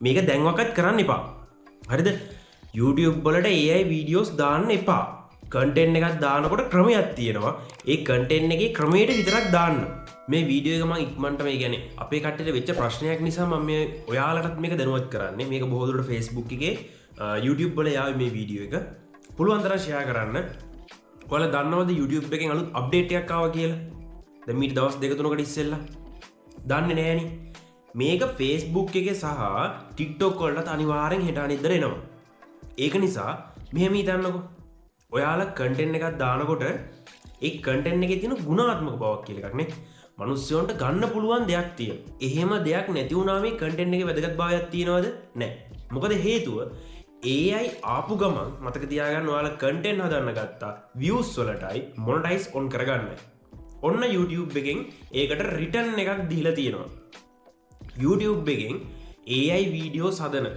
මේක දැන්වකත් කරන්න එපා. හරිද? YouTube වලට AI වීඩියෝස් දාන්න එපා. කන්ටෙන්ට් එකක් දානකොට ක්‍රමයක් තියෙනවා. ඒ කන්ටෙන්ට් එකේ ක්‍රමයට විතරක් දාන්න. මේ වීඩියෝ එක මම ඉක්මනට මේ කියන්නේ අපේ කට්ටියට වෙච්ච ප්‍රශ්නයක් නිසා මම මේ ඔයාලටත් මේක දැනුවත් කරන්නේ. මේක බොහෝ දුරට Facebook එකේ YouTube වල යාවේ මේ වීඩියෝ එක. පුළුවන් තරම් ෂෙයා කරන්න. ඔයාලා දන්නවද YouTube එකෙන් අලුත් අප්ඩේට් එකක් ආවා කියලා? දැන් මීට දවස් 2-3කට ඉස්සෙල්ලා. දන්නේ නෑනේ. මේක Facebook එකේ සහ TikTok වලට අනිවාර්යෙන් හෙට අනිද්දට එනවා. ඒක නිසා මෙහෙම හිතන්නකෝ. ඔයාලා කන්ටෙන්ට් එකක් දානකොට ඒ කන්ටෙන්ට් එකේ තියෙන ගුණාත්මක බවක් කියලා එකක් නේ. මිනිස්සුන්ට ගන්න පුළුවන් දෙයක් තියෙනවා. එහෙම දෙයක් නැති වුණා මේ කන්ටෙන්ට් එකේ වැදගත් භාවයක් තියනවද? නැහැ. මොකද හේතුව AI ආපු ගමන් මතක තියාගන්න ඔයාලා කන්ටෙන්ට් හදන්න ගත්තා views වලටයි මොනටයිස් ඔන් කරගන්නයි. ඔන්න YouTube එකෙන් ඒකට රිටර්න් එකක් දීලා තියෙනවා. YouTube එකෙන් AI වීඩියෝස් හදන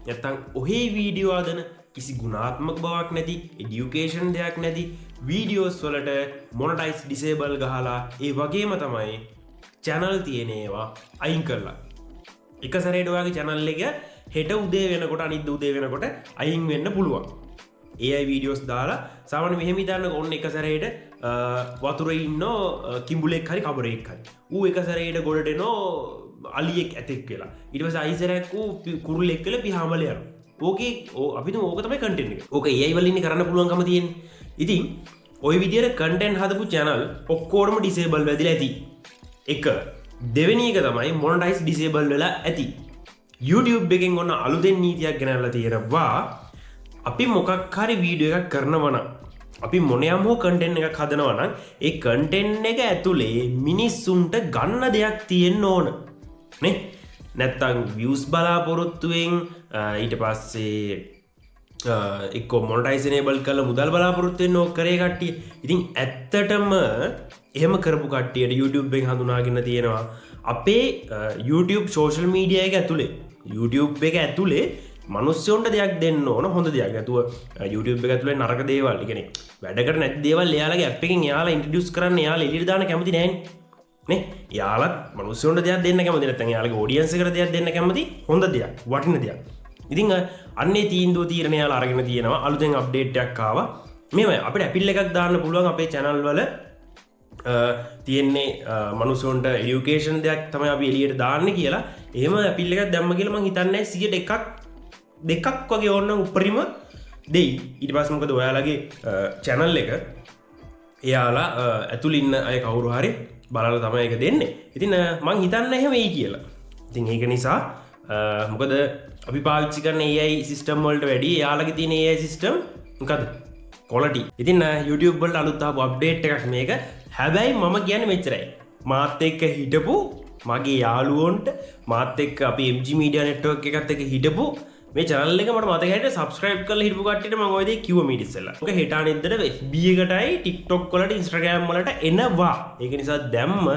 නැත්තම් ඔහේ වීඩියෝ හදන කිසි ගුණාත්මක බවක් නැති එඩියුකේෂන් දෙයක් නැති වීඩියෝස් වලට මොනටයිස් ඩිසේබල් ගහලා ඒ වගේම තමයි channel තියෙන ඒවා අයින් කරලා එක සැරේට ඔයාගේ channel එක හෙට උදේ වෙනකොට අනිද්දා උදේ වෙනකොට අයින් වෙන්න පුළුවන්. AI වීඩියෝස් දාලා සාමාන්‍ය මෙහෙම හිතන්න ඕන්න එක සැරේට වතුරේ ඉන්න කිඹුලෙක් හරි කබරෙක් හරි ඌ එක සැරේට ගොඩට එනෝ අලියෙක් ඇතෙක් කියලා. ඊට පස්සේ අයිසරයක් ඌ කුරුල්ලෙක් කියලා පිහාමල යනවා. ඕකේ අපිට ඕක තමයි කන්ටෙන්ට් එක. ඕක AI වලින් කරන්න පුළුවන්කම තියෙන්නේ. ඉතින් ওই විදියට කන්ටෙන්ට් හදපු channel ඔක්කොරම ඩිසේබල් වෙදිලා ඇති. එක දෙවෙනි එක තමයි මොනටයිස් ඩිසේබල් වෙලා ඇති. YouTube එකෙන් ඔන්න අලුතෙන් නීතියක් ගෙනල්ලා තියෙනවා. අපි මොකක් හරි වීඩියෝ එකක් කරනවා නම් අපි මොනියම් හෝ කන්ටෙන්ට් එකක් හදනවා නම් ඒ කන්ටෙන්ට් එක ඇතුලේ මිනිස්සුන්ට ගන්න දෙයක් තියෙන්න ඕන නේ. නැත්තම් views බලාපොරොත්තුවෙන් ඊට පස්සේ එක්ක මොනටයිස් enable කරලා මුදල් බලාපොරොත්තු වෙන්න ඕක කරේ කට්ටිය. ඉතින් ඇත්තටම එහෙම කරපු කට්ටියට YouTube එකෙන් හඳුනාගෙන තියෙනවා අපේ YouTube social media එක ඇතුලේ YouTube එක ඇතුලේ මිනිස්සුන්ට දෙයක් දෙන්න ඕන හොඳ දෙයක්. නැතුව YouTube එක ඇතුලේ නරක දේවල්, ඒ කියන්නේ වැඩකට නැති දේවල් එයාලගේ app එකෙන් එයාලා ඉන්ට්‍රොඩියුස් කරන්න එයාලා එළියට දාන්න කැමති නෑනේ. නේ? එයාලත් මිනිස්සුන්ට දෙයක් දෙන්න කැමති නැත්නම් එයාලගේ ඔඩියන්ස් එකට දෙයක් දෙන්න කැමති හොඳ දෙයක්, වටින දෙයක්. ඉතින් අන්නේ තීන්දුව තීරණය යාලා අරගෙන තියෙනවා. අලුතෙන් අප්ඩේට් එකක් ආවා. මේවයි අපිට ඇපිල් එකක් දාන්න පුළුවන් අපේ channel වල තියෙන්නේ මනුස්සොන්ට එඩියුකේෂන් දෙයක් තමයි අපි එළියට දාන්නේ කියලා. එහෙම ඇපිල් එකක් දැම්ම කියලා මං හිතන්නේ 100ට දෙකක් වගේ ඕනනම් උපරිම දෙයි. ඊට පස්සේ මොකද ඔයාලගේ channel එක එයාලා ඇතුළේ ඉන්න අය කවුරු හරි බලලා තමයි ඒක දෙන්නේ. ඉතින් මං හිතන්නේ එහෙම වෙයි කියලා. ඉතින් ඒක නිසා මොකද අපි පාවිච්චි කරන AI සිස්ටම් වලට වැඩි එයාලගේ තියෙන AI සිස්ටම් මොකද quality. ඉතින් YouTube වලට අලුත් ආපු අප්ඩේට් එකක් මේක. හැබැයි මම කියන්නේ මෙච්චරයි. මාත් එක්ක හිටපු මගේ යාළුවොන්ට මාත් එක්ක අපි MG Media Network එකත් එක්ක හිටපු මේ channel එක මට මතක හිටියට subscribe කරලා හිටපු කට්ටියට මම ඔය දේ කිව්වා මීට ඉස්සෙල්ලා. ඔක හෙට අනිද්දට FB එකටයි TikTok වලට Instagram වලට එනවා. ඒක නිසා දැම්ම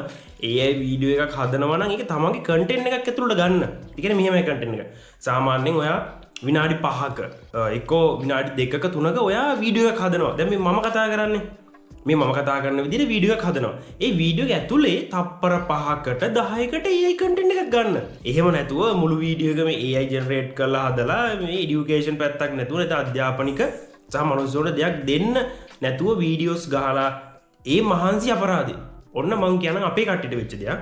AI වීඩියෝ එකක් හදනවා නම් ඒක තමන්ගේ content එකක් ඇතුළට ගන්න. ඒ කියන්නේ මෙහෙමයි content එක. සාමාන්‍යයෙන් ඔයා විනාඩි 5ක එක්කෝ විනාඩි 2ක 3ක ඔයා වීඩියෝ එකක් හදනවා. දැන් මේ මම කතා කරන්නේ මේ මම කතා කරන විදිහට වීඩියෝ එකක් හදනවා. ඒ වීඩියෝ එක ඇතුලේ තප්පර 5කට 10කට AI content එකක් ගන්න. එහෙම නැතුව මුළු වීඩියෝ එකම AI generate කරලා හදලා මේ education පැත්තක් නැතුව නැත්නම් අධ්‍යාපනික සහ මනුස්සයෙකුට දෙයක් දෙන්න නැතුව වීඩියෝස් ගහලා ඒ මහන්සි අපරාධය. ඔන්න මං කියන අපේ කට්ටියට වෙච්ච දෙයක්.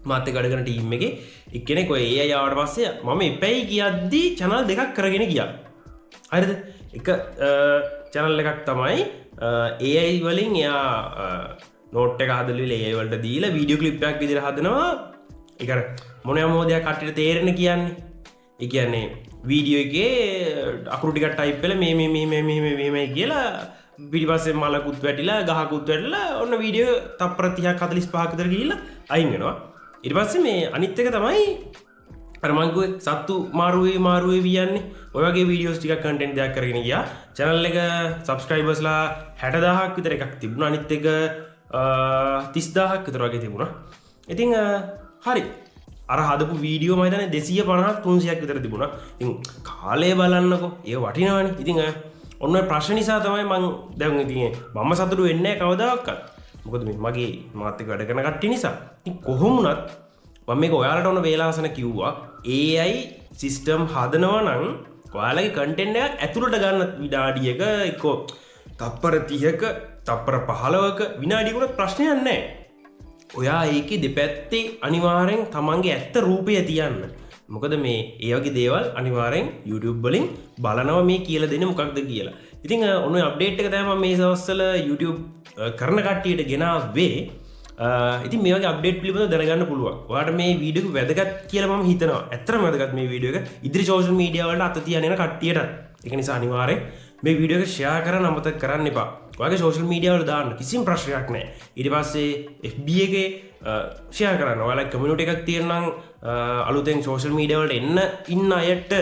මාත් එක්ක වැඩ කරන ටීම් එකේ එක්කෙනෙක් ඔය AI ආවට පස්සේ මම එපැයි කියද්දි channel දෙකක් කරගෙන ගියා. හරිද? එක channel එකක් තමයි AI වලින් එයා නෝට් එක හදලා AI වලට දීලා වීඩියෝ ක්ලිප් එකක් විදිහට හදනවා. ඒක අර මොනියම් මොදයක් කට්ටියට තේරෙන්න කියන්නේ. ඒ කියන්නේ වීඩියෝ එකේ අකුරු ටිකක් ටයිප් කරලා මේ කියලා පිටිපස්සේ මලකුත් වැටිලා ගහකුත් වැටිලා ඔන්න වීඩියෝ තප්පර 30ක් 45ක් විතර ගිහිල්ලා අයින් වෙනවා. ඊට පස්සේ මේ අනිත් එක තමයි අර මං කිව්වේ සත්තු මාරුවේ වියන්නේ. ඔය වගේ වීඩියෝස් ටිකක් කන්ටෙන්ට් දෙයක් කරගෙන ගියා. channel එක subscribersලා 60000ක් විතර එකක් තිබුණා. අනිත් එක 30000ක් විතර වගේ තිබුණා. ඉතින් හරි. අර හදපු වීඩියෝ මම හිතන්නේ 250ක් 300ක් විතර තිබුණා. ඉතින් කාලය බලන්නකෝ. ඒක වටිනවනේ. ඉතින් ඔන්න ඔය ප්‍රශ්න නිසා තමයි මං දැන් ඉතින් මම සතුටු වෙන්නේ නැහැ කවදාවත්. මොකද මේ මගේ මාත් එක්ක වැඩ කරන කට්ටිය නිසා. ඉතින් කොහොම වුණත් මම මේක ඔයාලට ඕන වේලාසන කිව්වා. AI සිස්ටම් හදනවා නම් ඔයාලගේ කන්ටෙන්ට් එකක් ඇතුළට ගන්න විනාඩියක එක්කෝ තප්පර 30ක තප්පර 15ක විනාඩියකට ප්‍රශ්නයක් නැහැ. ඔයා ඒකේ දෙපැත්තේ අනිවාර්යෙන් තමන්ගේ ඇත්ත රූපය තියන්න. මොකද මේ ඒ වගේ දේවල් අනිවාර්යෙන් YouTube වලින් බලනවා මේ කියලා දෙන්නේ මොකක්ද කියලා. ඉතින් ඔන්න අප්ඩේට් එක තමයි මම මේ දවස්වල YouTube කරන කට්ටියට ගෙනාවේ. ඉතින් මේ වගේ අප්ඩේට් පිළිබඳව දැනගන්න පුළුවන්. ඔයාලට මේ වීඩියෝ එක වැදගත් කියලා මම හිතනවා. ඇත්තටම වැදගත් මේ වීඩියෝ එක. ඉදිරි සෝෂල් මීඩියා වලට අත තියන යන කට්ටියට. ඒක නිසා අනිවාර්යෙන් මේ වීඩියෝ එක ෂෙයා කරන්න අමතක කරන්න එපා. ඔයාගේ සෝෂල් මීඩියා වල දාන්න කිසිම ප්‍රශ්නයක් නැහැ. ඊට පස්සේ FB එකේ ෂෙයා කරන්න. ඔයාලා කමියුනිටි එකක් තියෙනවා නම් අලුතෙන් සෝෂල් මීඩියා වලට එන්න ඉන්න අයට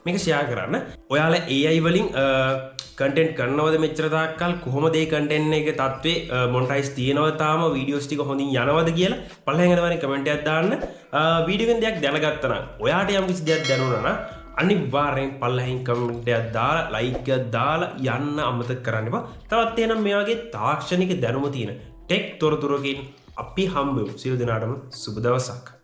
මේක ෂෙයා කරන්න. ඔයාලා AI වලින් කන්ටෙන්ට් කරනවද මෙච්චර තාක්කල් කොහොමද ඒ කන්ටෙන්ට් එක තත්ත්වේ මොනිටයිස් තියෙනවද තාම වීඩියෝස් ටික හොඳින් යනවද කියලා පළවෙනි යනවානේ කමෙන්ට් එකක් දාන්න. වීඩියෝ එකෙන් දෙයක් දැනගත්තා නම් ඔයාට යම් කිසි දෙයක් දැනුණා නම් අනිවාර්යෙන් පළවෙනි කමෙන්ට් එකක් දාලා ලයික් එකක් දාලා යන්න අමතක කරන්න එපා. තවත් එහෙනම් මේ වගේ තාක්ෂණික දැනුම තියෙන ටෙක් තොරතුරකින් අපි හම්බෙමු. සියලු දෙනාටම සුබ දවසක්.